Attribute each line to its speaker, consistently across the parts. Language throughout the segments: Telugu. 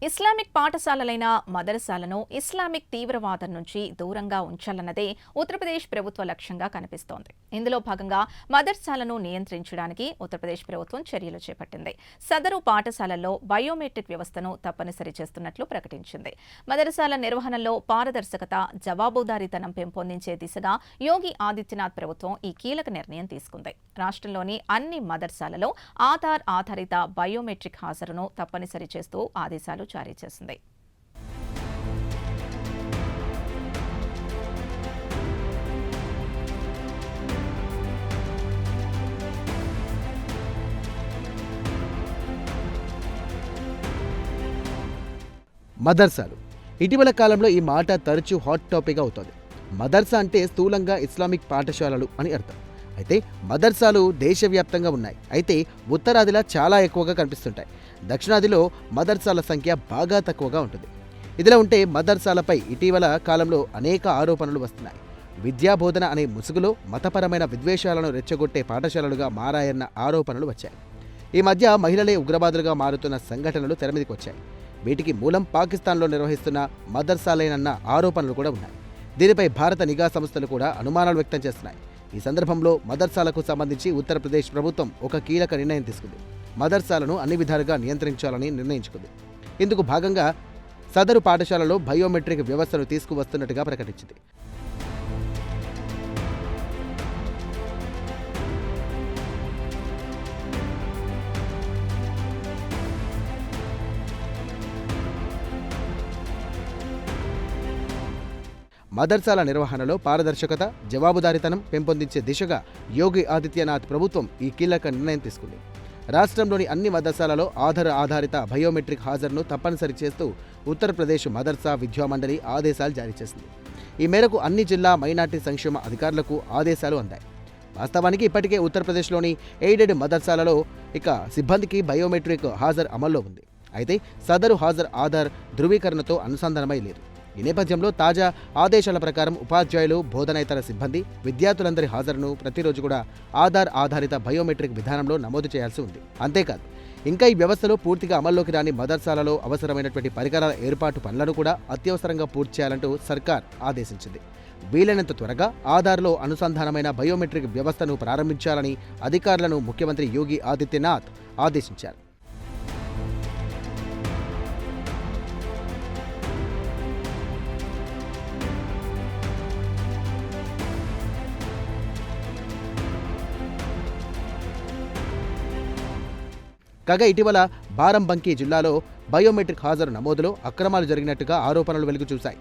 Speaker 1: ఇస్లామిక్ పాఠశాలలైన మదరసాలను ఇస్లామిక్ తీవ్రవాదం నుంచి దూరంగా ఉంచాలన్నదే ఉత్తరప్రదేశ్ ప్రభుత్వ లక్ష్యంగా కనిపిస్తోంది. ఇందులో భాగంగా మదర్సాలను నియంత్రించడానికి ఉత్తరప్రదేశ్ ప్రభుత్వం చర్యలు చేపట్టింది. సదరు పాఠశాలల్లో బయోమెట్రిక్ వ్యవస్థను తప్పనిసరి చేస్తున్నట్లు ప్రకటించింది. మదరసాల నిర్వహణలో పారదర్శకత, జవాబుదారీతనం పెంపొందించే దిశగా యోగి ఆదిత్యనాథ్ ప్రభుత్వం ఈ కీలక నిర్ణయం తీసుకుంది. రాష్ట్రంలోని అన్ని మదర్సాలలో ఆధార్ ఆధారిత బయోమెట్రిక్ హాజరును తప్పనిసరి చేస్తూ ఆదేశాలు జారీ చేసింది.
Speaker 2: మదర్సాలు ఇటీవల కాలంలో ఈ మాట తరచూ హాట్ టాపిక్ అవుతోంది. మదర్సా అంటే స్థూలంగా ఇస్లామిక్ పాఠశాలలు అని అర్థం. అయితే మదర్సాలు దేశవ్యాప్తంగా ఉన్నాయి. అయితే ఉత్తరాదిలో చాలా ఎక్కువగా కనిపిస్తుంటాయి. దక్షిణాదిలో మదర్సాల సంఖ్య బాగా తక్కువగా ఉంటుంది. ఇదిలా ఉంటే మదర్సాలపై ఇటీవల కాలంలో అనేక ఆరోపణలు వస్తున్నాయి. విద్యాబోధన అనే ముసుగులో మతపరమైన విద్వేషాలను రెచ్చగొట్టే పాఠశాలలుగా మారాయన్న ఆరోపణలు వచ్చాయి. ఈ మధ్య మహిళలే ఉగ్రవాదులుగా మారుతున్న సంఘటనలు తెరమీదికి వచ్చాయి. వీటికి మూలం పాకిస్తాన్లో నిర్వహిస్తున్న మదర్సాలేనన్న ఆరోపణలు కూడా ఉన్నాయి. దీనిపై భారత నిఘా సంస్థలు కూడా అనుమానాలు వ్యక్తం చేస్తున్నాయి. ఈ సందర్భంలో మదర్సాలకు సంబంధించి ఉత్తరప్రదేశ్ ప్రభుత్వం ఒక కీలక నిర్ణయం తీసుకుంది. మదర్సాలను అన్ని విధాలుగా నియంత్రించాలని నిర్ణయించుకుంది. ఇందుకు భాగంగా సదరు పాఠశాలలో బయోమెట్రిక్ వ్యవస్థను తీసుకువస్తున్నట్టుగా ప్రకటించింది. మదర్సాల నిర్వహణలో పారదర్శకత, జవాబుదారీతనం పెంపొందించే దిశగా యోగి ఆదిత్యనాథ్ ప్రభుత్వం ఈ కీలక నిర్ణయం తీసుకుంది. రాష్ట్రంలోని అన్ని మదర్సాలలో ఆధార్ ఆధారిత బయోమెట్రిక్ హాజరును తప్పనిసరి చేస్తూ ఉత్తరప్రదేశ్ మదర్సా విద్యామండలి ఆదేశాలు జారీ చేసింది. ఈ మేరకు అన్ని జిల్లా మైనార్టీ సంక్షేమ అధికారులకు ఆదేశాలు అందాయి. వాస్తవానికి ఇప్పటికే ఉత్తరప్రదేశ్లోని ఎయిడెడ్ మదర్సాలలో సిబ్బందికి బయోమెట్రిక్ హాజరు అమల్లో ఉంది. అయితే సదరు హాజరు ఆధార్ ధృవీకరణతో అనుసంధానమై లేదు. ఈ నేపథ్యంలో తాజా ఆదేశాల ప్రకారం ఉపాధ్యాయులు, బోధనేతర సిబ్బంది, విద్యార్థులందరి హాజరును ప్రతిరోజు కూడా ఆధార్ ఆధారిత బయోమెట్రిక్ విధానంలో నమోదు చేయాల్సి ఉంది. అంతేకాదు, ఇంకా ఈ వ్యవస్థలో పూర్తిగా అమల్లోకి రాని మదర్సాలలో అవసరమైనటువంటి పరికరాల ఏర్పాటు పనులను కూడా అత్యవసరంగా పూర్తి చేయాలంటూ సర్కార్ ఆదేశించింది. వీలైనంత త్వరగా ఆధార్లో అనుసంధానమైన బయోమెట్రిక్ వ్యవస్థను ప్రారంభించాలని అధికారులను ముఖ్యమంత్రి యోగి ఆదిత్యనాథ్ ఆదేశించారు. కాగా ఇటీవల బారంబంకీ జిల్లాలో బయోమెట్రిక్ హాజరు నమోదులో అక్రమాలు జరిగినట్టుగా ఆరోపణలు వెలుగు చూశాయి.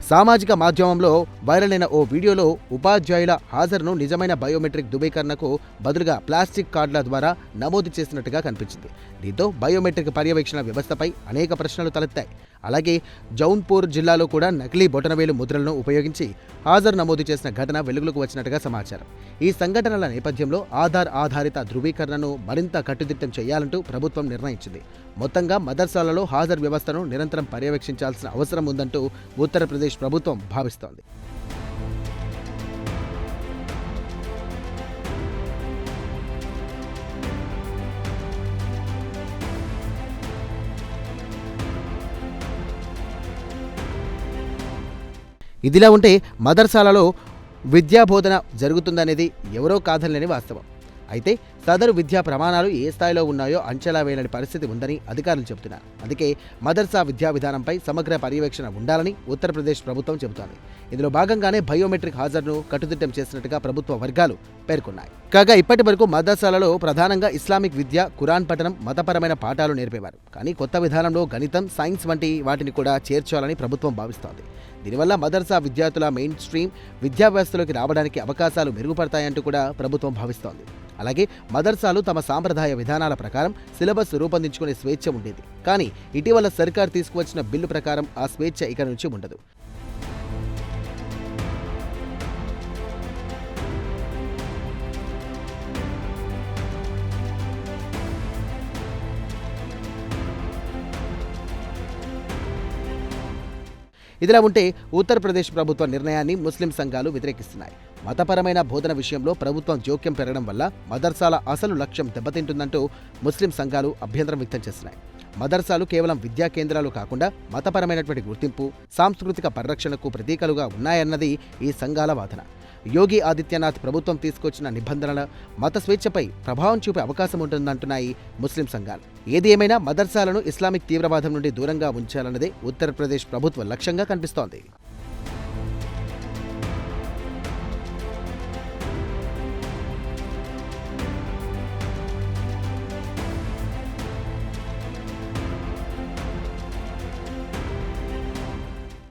Speaker 2: సామాజిక మాధ్యమంలో వైరల్ అయిన ఓ వీడియోలో ఉపాధ్యాయుల హాజరును నిజమైన బయోమెట్రిక్ ధృవీకరణకు బదులుగా ప్లాస్టిక్ కార్డుల ద్వారా నమోదు చేసినట్టుగా కనిపించింది. దీంతో బయోమెట్రిక్ పర్యవేక్షణ వ్యవస్థపై అనేక ప్రశ్నలు తలెత్తాయి. అలాగే జౌన్పూర్ జిల్లాలో కూడా నకిలీ బొటనవేలు ముద్రలను ఉపయోగించి హాజరు నమోదు చేసిన ఘటన వెలుగులోకి వచ్చినట్టుగా సమాచారం. ఈ సంఘటనల నేపథ్యంలో ఆధార్ ఆధారిత ధృవీకరణను మరింత కట్టుదిట్టం చేయాలంటూ ప్రభుత్వం నిర్ణయించింది. మొత్తంగా మదర్సాలలో హాజరు వ్యవస్థను నిరంతరం పర్యవేక్షించాల్సిన అవసరం ఉందంటూ ఉత్తరప్రదేశ్ ప్రభుత్వం భావిస్తోంది. ఇదిలా ఉంటే మదర్సాలలో విద్యాబోధన జరుగుతుందనేది ఎవరో కాదనలేని వాస్తవం. అయితే సదరు విద్యా ప్రమాణాలు ఏ స్థాయిలో ఉన్నాయో అంచనా వేయలేని పరిస్థితి ఉందని అధికారులు చెబుతున్నారు. అందుకే మదర్సా విద్యా విధానంపై సమగ్ర పర్యవేక్షణ ఉండాలని ఉత్తరప్రదేశ్ ప్రభుత్వం చెబుతోంది. ఇందులో భాగంగానే బయోమెట్రిక్ హాజరును కట్టుదిట్టం చేసినట్టుగా ప్రభుత్వ వర్గాలు పేర్కొన్నాయి. కాగా ఇప్పటి వరకు మదర్సాలలో ప్రధానంగా ఇస్లామిక్ విద్య, ఖురాన్ పఠనం, మతపరమైన పాఠాలు నేర్పేవారు. కానీ కొత్త విధానంలో గణితం, సైన్స్ వంటి వాటిని కూడా చేర్చాలని ప్రభుత్వం భావిస్తోంది. దీనివల్ల మదర్సా విద్యార్థుల మెయిన్ స్ట్రీమ్ విద్యా వ్యవస్థలోకి రావడానికి అవకాశాలు మెరుగుపడతాయంటూ కూడా ప్రభుత్వం భావిస్తోంది. అలాగే మదర్సాలు తమ సాంప్రదాయ విధానాల ప్రకారం సిలబస్ రూపొందించుకునే స్వేచ్ఛ ఉండేది. కానీ ఇటీవల సర్కార్ తీసుకువచ్చిన బిల్లు ప్రకారం ఆ స్వేచ్ఛ ఇక నుంచి ఉండదు. ఇదిలా ఉంటే ఉత్తరప్రదేశ్ ప్రభుత్వ నిర్ణయాన్ని ముస్లిం సంఘాలు వ్యతిరేకిస్తున్నాయి. మతపరమైన బోధన విషయంలో ప్రభుత్వం జోక్యం పెరగడం వల్ల మదర్సాల అసలు లక్ష్యం దెబ్బతింటుందంటూ ముస్లిం సంఘాలు అభ్యంతరం వ్యక్తం చేస్తున్నాయి. మదర్సాలు కేవలం విద్యా కేంద్రాలు కాకుండా మతపరమైనటువంటి గుర్తింపు, సాంస్కృతిక పరిరక్షణకు ప్రతీకలుగా ఉన్నాయన్నది ఈ సంఘాల వాదన. యోగి ఆదిత్యనాథ్ ప్రభుత్వం తీసుకొచ్చిన నిబంధనల మత స్వేచ్ఛపై ప్రభావం చూపే అవకాశం ఉంటుందంటున్నాయి ముస్లిం సంఘాలు. ఏది ఏమైనా మదర్సాలను ఇస్లామిక్ తీవ్రవాదం నుండి దూరంగా ఉంచాలన్నదే ఉత్తరప్రదేశ్ ప్రభుత్వ లక్ష్యంగా కనిపిస్తోంది.